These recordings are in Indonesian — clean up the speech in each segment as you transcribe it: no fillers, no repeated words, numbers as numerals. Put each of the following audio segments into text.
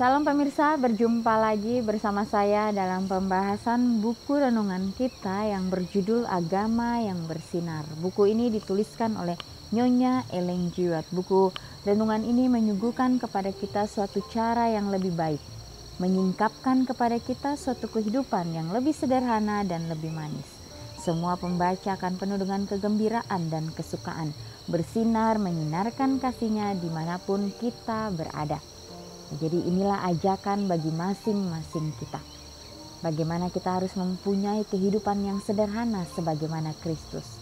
Salam pemirsa, berjumpa lagi bersama saya dalam pembahasan buku renungan kita yang berjudul Agama yang Bersinar. Buku ini dituliskan oleh Nyonya Ellen G. White. Buku renungan ini menyuguhkan kepada kita suatu cara yang lebih baik, menyingkapkan kepada kita suatu kehidupan yang lebih sederhana dan lebih manis. Semua pembaca akan penuh dengan kegembiraan dan kesukaan, bersinar menyinarkan kasihnya dimanapun kita berada. Jadi inilah ajakan bagi masing-masing kita. Bagaimana kita harus mempunyai kehidupan yang sederhana sebagaimana Kristus,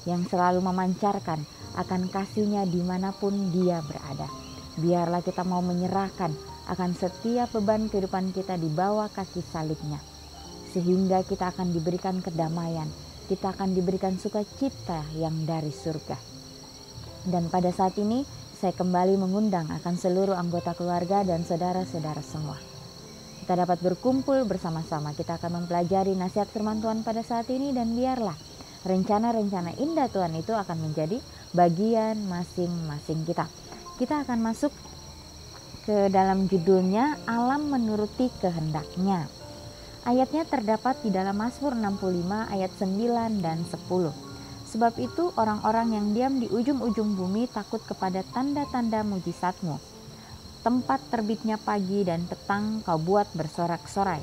yang selalu memancarkan akan kasihnya dimanapun dia berada. Biarlah kita mau menyerahkan akan setiap beban kehidupan kita di bawah kaki salibnya, sehingga kita akan diberikan kedamaian, kita akan diberikan sukacita yang dari surga. Dan pada saat ini saya kembali mengundang akan seluruh anggota keluarga dan saudara-saudara semua. Kita dapat berkumpul bersama-sama. Kita akan mempelajari nasihat firman Tuhan pada saat ini, dan biarlah rencana-rencana indah Tuhan itu akan menjadi bagian masing-masing kita. Kita akan masuk ke dalam judulnya Alam Menuruti Kehendaknya. Ayatnya terdapat di dalam Mazmur 65 ayat 9 dan 10. Sebab itu orang-orang yang diam di ujung-ujung bumi takut kepada tanda-tanda mujizatmu. Tempat terbitnya pagi dan petang kau buat bersorak-sorai.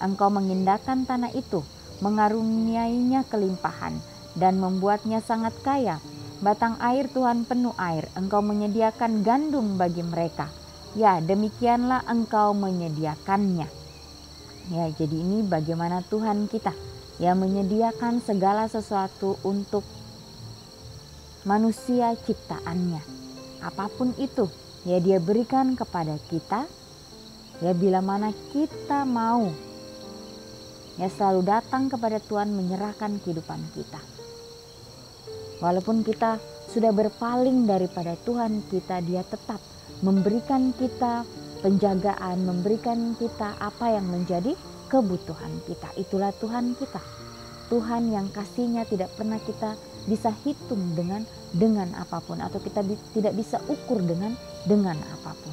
Engkau mengindahkan tanah itu, mengaruniainya kelimpahan, dan membuatnya sangat kaya. Batang air Tuhan penuh air, engkau menyediakan gandum bagi mereka. Ya, demikianlah engkau menyediakannya. Ya, jadi ini bagaimana Tuhan kita yang menyediakan segala sesuatu untuk manusia ciptaannya. Apapun itu, ya dia berikan kepada kita, ya bila mana kita mau, ya selalu datang kepada Tuhan menyerahkan kehidupan kita. Walaupun kita sudah berpaling daripada Tuhan kita, dia tetap memberikan kita penjagaan, memberikan kita apa yang menjadi kebutuhan kita. Itulah Tuhan kita, Tuhan yang kasihnya tidak pernah kita bisa hitung dengan apapun, atau kita tidak bisa ukur dengan apapun.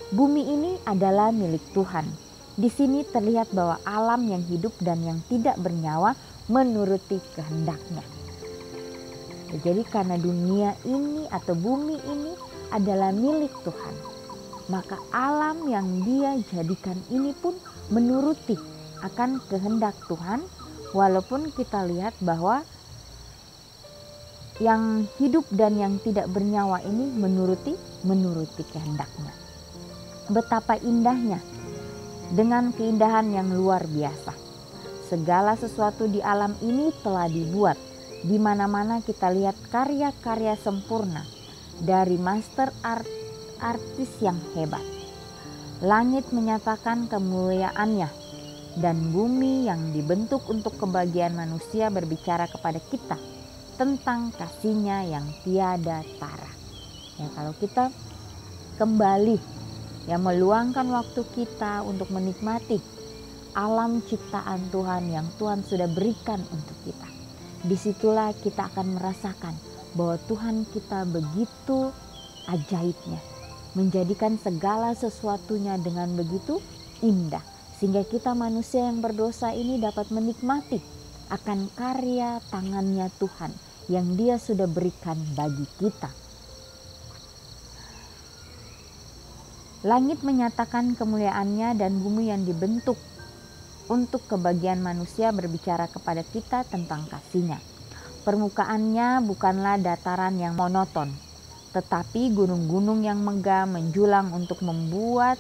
Bumi ini adalah milik Tuhan. Di sini terlihat bahwa alam yang hidup dan yang tidak bernyawa menuruti kehendaknya. Jadi karena dunia ini atau bumi ini adalah milik Tuhan, maka alam yang dia jadikan ini pun menuruti akan kehendak Tuhan, walaupun kita lihat bahwa yang hidup dan yang tidak bernyawa ini menuruti kehendaknya. Betapa indahnya, dengan keindahan yang luar biasa. Segala sesuatu di alam ini telah dibuat. Di mana-mana kita lihat karya-karya sempurna dari master artis yang hebat. Langit menyatakan kemuliaannya, dan bumi yang dibentuk untuk kebahagiaan manusia berbicara kepada kita tentang kasihnya yang tiada tara. Ya, kalau kita kembali meluangkan waktu kita untuk menikmati alam ciptaan Tuhan yang Tuhan sudah berikan untuk kita, disitulah kita akan merasakan bahwa Tuhan kita begitu ajaibnya, menjadikan segala sesuatunya dengan begitu indah, sehingga kita manusia yang berdosa ini dapat menikmati akan karya tangannya Tuhan yang dia sudah berikan bagi kita. Langit menyatakan kemuliaannya, dan bumi yang dibentuk untuk kebahagiaan manusia berbicara kepada kita tentang kasihnya. Permukaannya bukanlah dataran yang monoton, tetapi gunung-gunung yang megah menjulang untuk membuat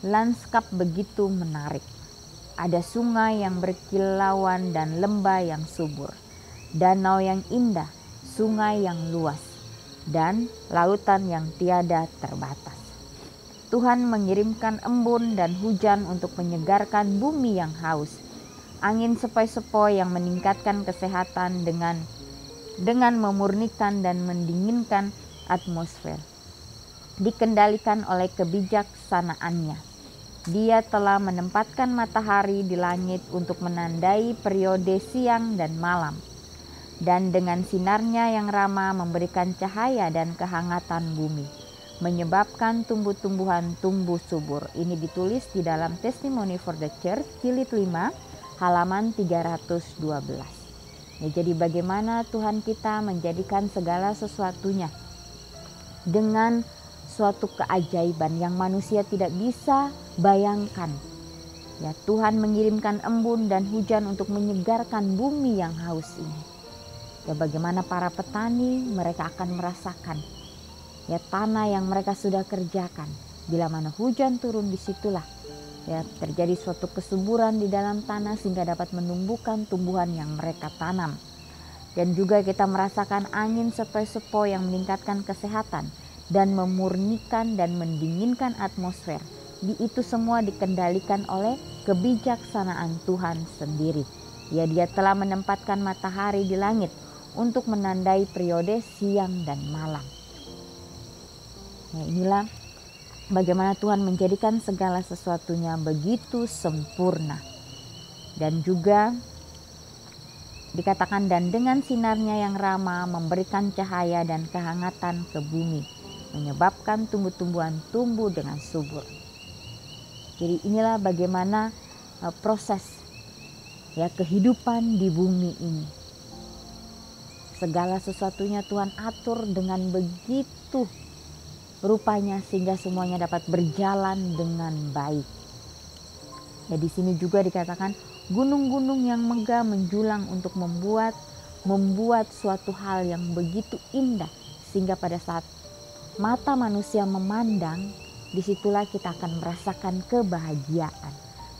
lanskap begitu menarik. Ada sungai yang berkilauan dan lembah yang subur, danau yang indah, sungai yang luas, dan lautan yang tiada terbatas. Tuhan mengirimkan embun dan hujan untuk menyegarkan bumi yang haus, angin sepoi-sepoi yang meningkatkan kesehatan dengan memurnikan dan mendinginkan atmosfer. Dikendalikan oleh kebijaksanaannya, dia telah menempatkan matahari di langit untuk menandai periode siang dan malam, dan dengan sinarnya yang ramah memberikan cahaya dan kehangatan bumi. menyebabkan tumbuh-tumbuhan tumbuh subur. Ini ditulis di dalam Testimony for the Church jilid 5 halaman 312. Ya, jadi bagaimana Tuhan kita menjadikan segala sesuatunya dengan suatu keajaiban yang manusia tidak bisa bayangkan. Ya, Tuhan mengirimkan embun dan hujan untuk menyegarkan bumi yang haus ini. Ya, bagaimana para petani mereka akan merasakan ya tanah yang mereka sudah kerjakan. Bila mana hujan turun, disitulah ya terjadi suatu kesuburan di dalam tanah sehingga dapat menumbuhkan tumbuhan yang mereka tanam. Dan juga kita merasakan angin sepoi-sepoi yang meningkatkan kesehatan dan memurnikan dan mendinginkan atmosfer. Itu semua dikendalikan oleh kebijaksanaan Tuhan sendiri. Ya, Dia telah menempatkan matahari di langit untuk menandai periode siang dan malam. Ya, inilah bagaimana Tuhan menjadikan segala sesuatunya begitu sempurna. Dan juga dikatakan, dan dengan sinarnya yang ramah memberikan cahaya dan kehangatan ke bumi, menyebabkan tumbuh-tumbuhan tumbuh dengan subur. Jadi inilah bagaimana proses ya kehidupan di bumi ini. Segala sesuatunya Tuhan atur dengan begitu rupanya sehingga semuanya dapat berjalan dengan baik. Ya, di sini juga dikatakan gunung-gunung yang megah menjulang untuk membuat suatu hal yang begitu indah sehingga pada saat mata manusia memandang, disitulah kita akan merasakan kebahagiaan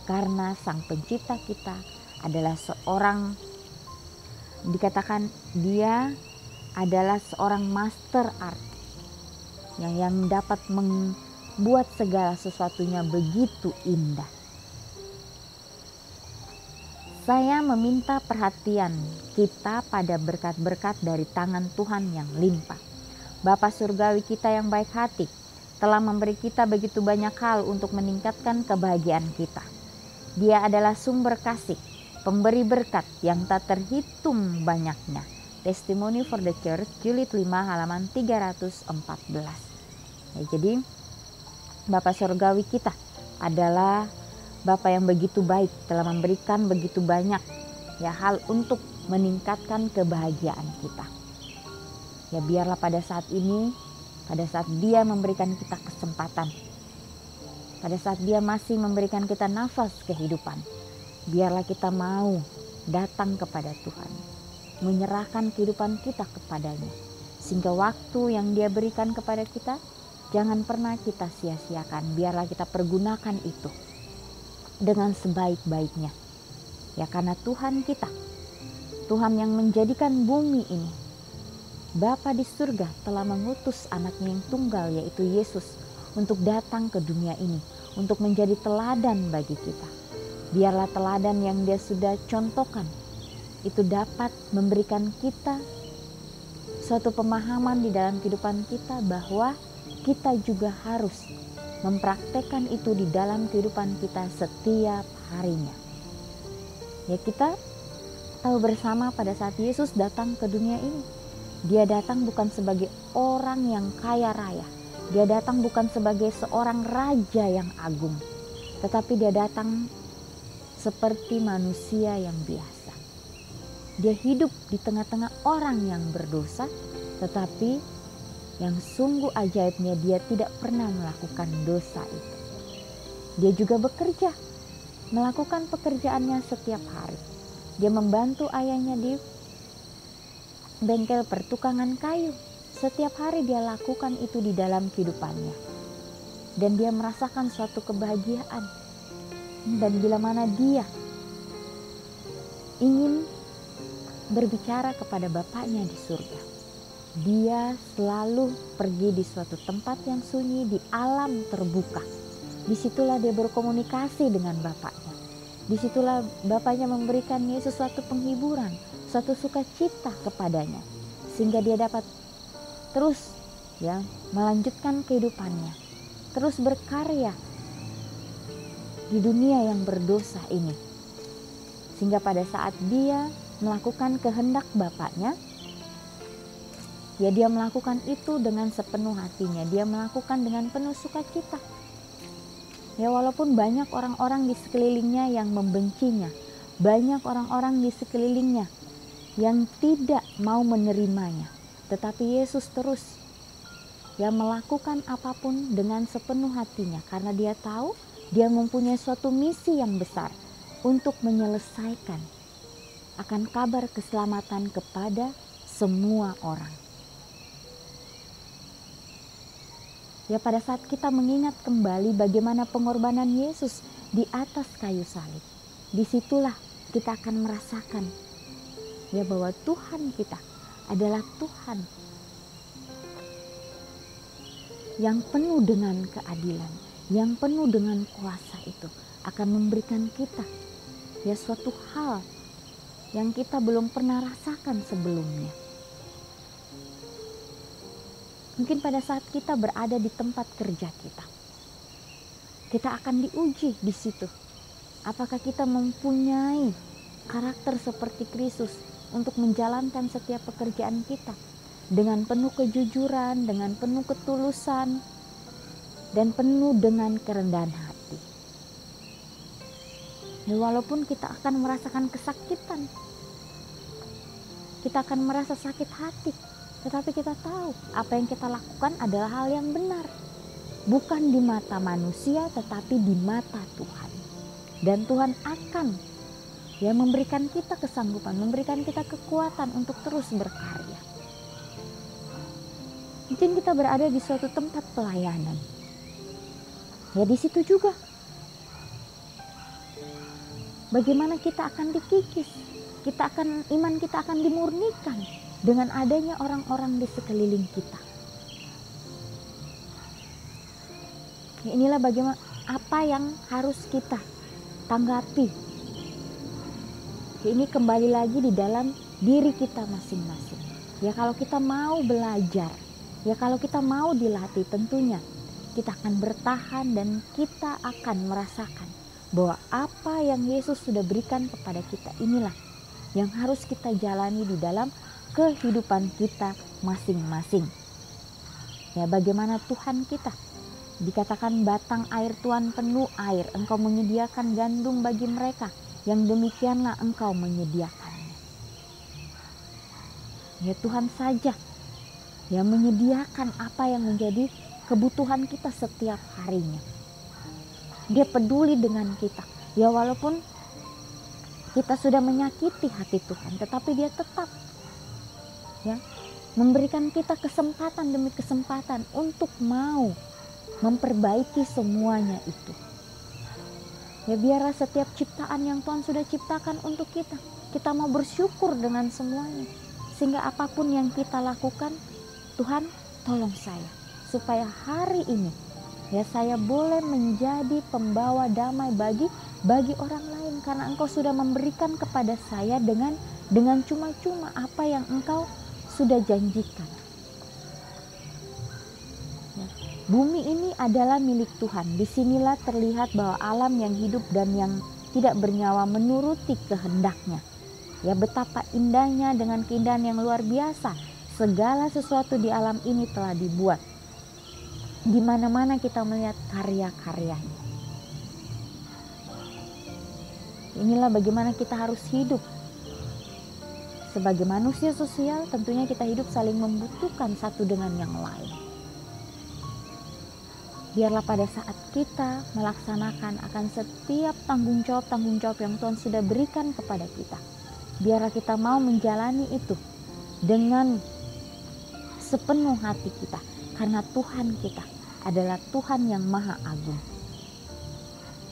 karena Sang Pencipta kita adalah seorang, dikatakan Dia adalah seorang master art yang dapat membuat segala sesuatunya begitu indah. Saya meminta perhatian kita pada berkat-berkat dari tangan Tuhan yang limpah. Bapa surgawi kita yang baik hati telah memberi kita begitu banyak hal untuk meningkatkan kebahagiaan kita. Dia adalah sumber kasih, pemberi berkat yang tak terhitung banyaknya. Testimony for the Church jilid 5 halaman 314. Ya, jadi Bapa surgawi kita adalah Bapa yang begitu baik, telah memberikan begitu banyak ya hal untuk meningkatkan kebahagiaan kita. Ya, biarlah pada saat ini, pada saat Dia memberikan kita kesempatan, pada saat Dia masih memberikan kita nafas kehidupan, biarlah kita mau datang kepada Tuhan, menyerahkan kehidupan kita kepadanya, sehingga waktu yang Dia berikan kepada kita jangan pernah kita sia-siakan. Biarlah kita pergunakan itu dengan sebaik-baiknya. Ya, karena Tuhan kita, Tuhan yang menjadikan bumi ini, Bapa di surga telah mengutus anaknya yang tunggal, yaitu Yesus, untuk datang ke dunia ini, untuk menjadi teladan bagi kita. Biarlah teladan yang Dia sudah contohkan itu dapat memberikan kita suatu pemahaman di dalam kehidupan kita, bahwa kita juga harus mempraktekkan itu di dalam kehidupan kita setiap harinya. Ya, kita tahu bersama pada saat Yesus datang ke dunia ini, Dia datang bukan sebagai orang yang kaya raya. Dia datang bukan sebagai seorang raja yang agung, tetapi Dia datang seperti manusia yang biasa. Dia hidup di tengah-tengah orang yang berdosa, tetapi yang sungguh ajaibnya Dia tidak pernah melakukan dosa itu. Dia juga bekerja, melakukan pekerjaannya setiap hari. Dia membantu ayahnya di bengkel pertukangan kayu. Setiap hari Dia lakukan itu di dalam kehidupannya. Dan Dia merasakan suatu kebahagiaan. Dan bila mana Dia ingin berbicara kepada Bapaknya di surga, Dia selalu pergi di suatu tempat yang sunyi, di alam terbuka. Disitulah Dia berkomunikasi dengan Bapaknya. Disitulah Bapaknya memberikannya sesuatu penghiburan, suatu sukacita kepadanya, sehingga dia dapat terus ya melanjutkan kehidupannya, terus berkarya di dunia yang berdosa ini, sehingga pada saat dia melakukan kehendak Bapaknya, Ya, dia melakukan itu dengan sepenuh hatinya, dia melakukan dengan penuh sukacita. Ya, walaupun banyak orang-orang di sekelilingnya yang membencinya, banyak orang-orang di sekelilingnya yang tidak mau menerimanya, tetapi Yesus terus ya melakukan apapun dengan sepenuh hatinya, karena dia tahu dia mempunyai suatu misi yang besar untuk menyelesaikan akan kabar keselamatan kepada semua orang. Ya, pada saat kita mengingat kembali bagaimana pengorbanan Yesus di atas kayu salib, disitulah kita akan merasakan ya bahwa Tuhan kita adalah Tuhan yang penuh dengan keadilan, yang penuh dengan kuasa, itu akan memberikan kita ya suatu hal yang kita belum pernah rasakan sebelumnya. Mungkin pada saat kita berada di tempat kerja kita akan diuji di situ. Apakah kita mempunyai karakter seperti Kristus untuk menjalankan setiap pekerjaan kita dengan penuh kejujuran, dengan penuh ketulusan, dan penuh dengan kerendahan hati. Dan walaupun kita akan merasakan kesakitan, kita akan merasa sakit hati, tetapi kita tahu apa yang kita lakukan adalah hal yang benar. Bukan di mata manusia, tetapi di mata Tuhan. Dan Tuhan akan ya memberikan kita kesanggupan, memberikan kita kekuatan untuk terus berkarya. Mungkin kita berada di suatu tempat pelayanan. Ya, di situ juga bagaimana kita akan dikikis, iman kita akan dimurnikan dengan adanya orang-orang di sekeliling kita. Ya, inilah bagaimana apa yang harus kita tanggapi. Ya, ini kembali lagi di dalam diri kita masing-masing. Ya, kalau kita mau belajar, ya kalau kita mau dilatih, tentunya kita akan bertahan dan kita akan merasakan bahwa apa yang Yesus sudah berikan kepada kita inilah yang harus kita jalani di dalam kehidupan kita masing-masing. Ya, bagaimana Tuhan kita dikatakan batang air Tuhan penuh air, engkau menyediakan gandum bagi mereka, yang demikianlah engkau menyediakannya. Ya, Tuhan saja yang menyediakan apa yang menjadi kebutuhan kita setiap harinya. Dia peduli dengan kita. Ya, walaupun kita sudah menyakiti hati Tuhan, tetapi dia tetap ya memberikan kita kesempatan demi kesempatan untuk mau memperbaiki semuanya itu. Ya, biarlah setiap ciptaan yang Tuhan sudah ciptakan untuk kita mau bersyukur dengan semuanya. Sehingga apapun yang kita lakukan, Tuhan tolong saya supaya hari ini ya saya boleh menjadi pembawa damai bagi orang lain, karena Engkau sudah memberikan kepada saya dengan cuma-cuma apa yang Engkau sudah janjikan. Ya, bumi ini adalah milik Tuhan. Disinilah terlihat bahwa alam yang hidup dan yang tidak bernyawa menuruti kehendaknya. Ya, betapa indahnya dengan keindahan yang luar biasa. Segala sesuatu di alam ini telah dibuat. Di mana-mana kita melihat karya-karyanya. Inilah bagaimana kita harus hidup. Sebagai manusia sosial, tentunya kita hidup saling membutuhkan satu dengan yang lain. Biarlah pada saat kita melaksanakan akan setiap tanggung jawab yang Tuhan sudah berikan kepada kita, biarlah kita mau menjalani itu dengan sepenuh hati kita, karena Tuhan kita adalah Tuhan yang Maha Agung.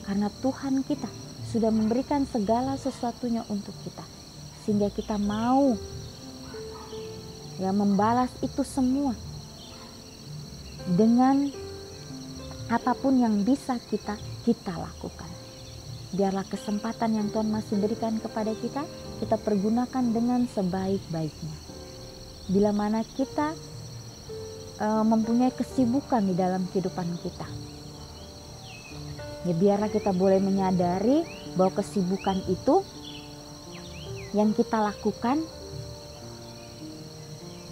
Karena Tuhan kita sudah memberikan segala sesuatunya untuk kita, sehingga kita mau ya membalas itu semua dengan apapun yang bisa kita lakukan. Biarlah kesempatan yang Tuhan masih berikan kepada kita pergunakan dengan sebaik-baiknya. Bila mana kita mempunyai kesibukan di dalam kehidupan kita, ya biarlah kita boleh menyadari bahwa kesibukan itu yang kita lakukan,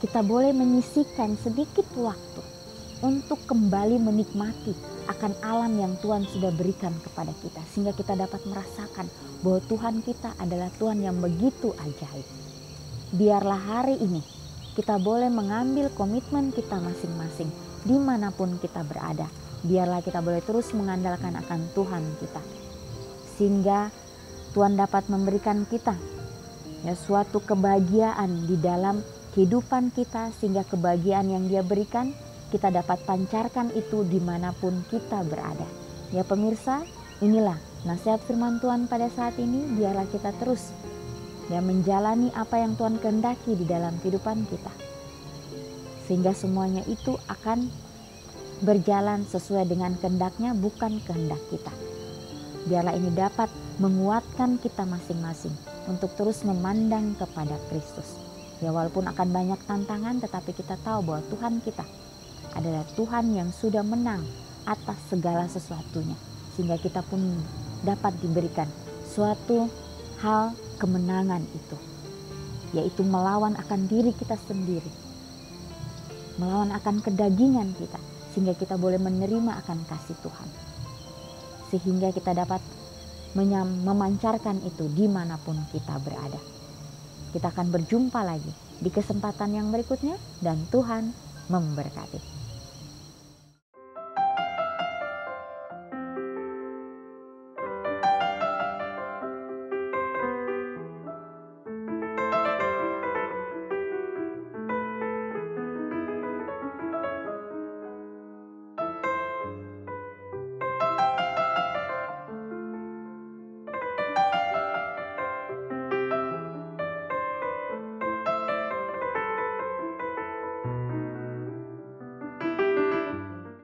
kita boleh menyisihkan sedikit waktu untuk kembali menikmati akan alam yang Tuhan sudah berikan kepada kita, sehingga kita dapat merasakan bahwa Tuhan kita adalah Tuhan yang begitu ajaib. Biarlah hari ini kita boleh mengambil komitmen kita masing-masing dimanapun kita berada. Biarlah kita boleh terus mengandalkan akan Tuhan kita, sehingga Tuhan dapat memberikan kita suatu kebahagiaan di dalam kehidupan kita, sehingga kebahagiaan yang Dia berikan kita dapat pancarkan itu dimanapun kita berada. Ya pemirsa, inilah nasihat firman Tuhan pada saat ini. Biarlah kita terus menjalani apa yang Tuhan kehendaki di dalam kehidupan kita, sehingga semuanya itu akan berjalan sesuai dengan kehendak-Nya, bukan kehendak kita. Biarlah ini dapat menguatkan kita masing-masing untuk terus memandang kepada Kristus. Ya walaupun akan banyak tantangan, tetapi kita tahu bahwa Tuhan kita adalah Tuhan yang sudah menang atas segala sesuatunya, sehingga kita pun dapat diberikan suatu hal kemenangan itu, yaitu melawan akan diri kita sendiri, melawan akan kedagingan kita, sehingga kita boleh menerima akan kasih Tuhan, sehingga kita dapat memancarkan itu dimanapun kita berada. Kita akan berjumpa lagi di kesempatan yang berikutnya, dan Tuhan memberkati.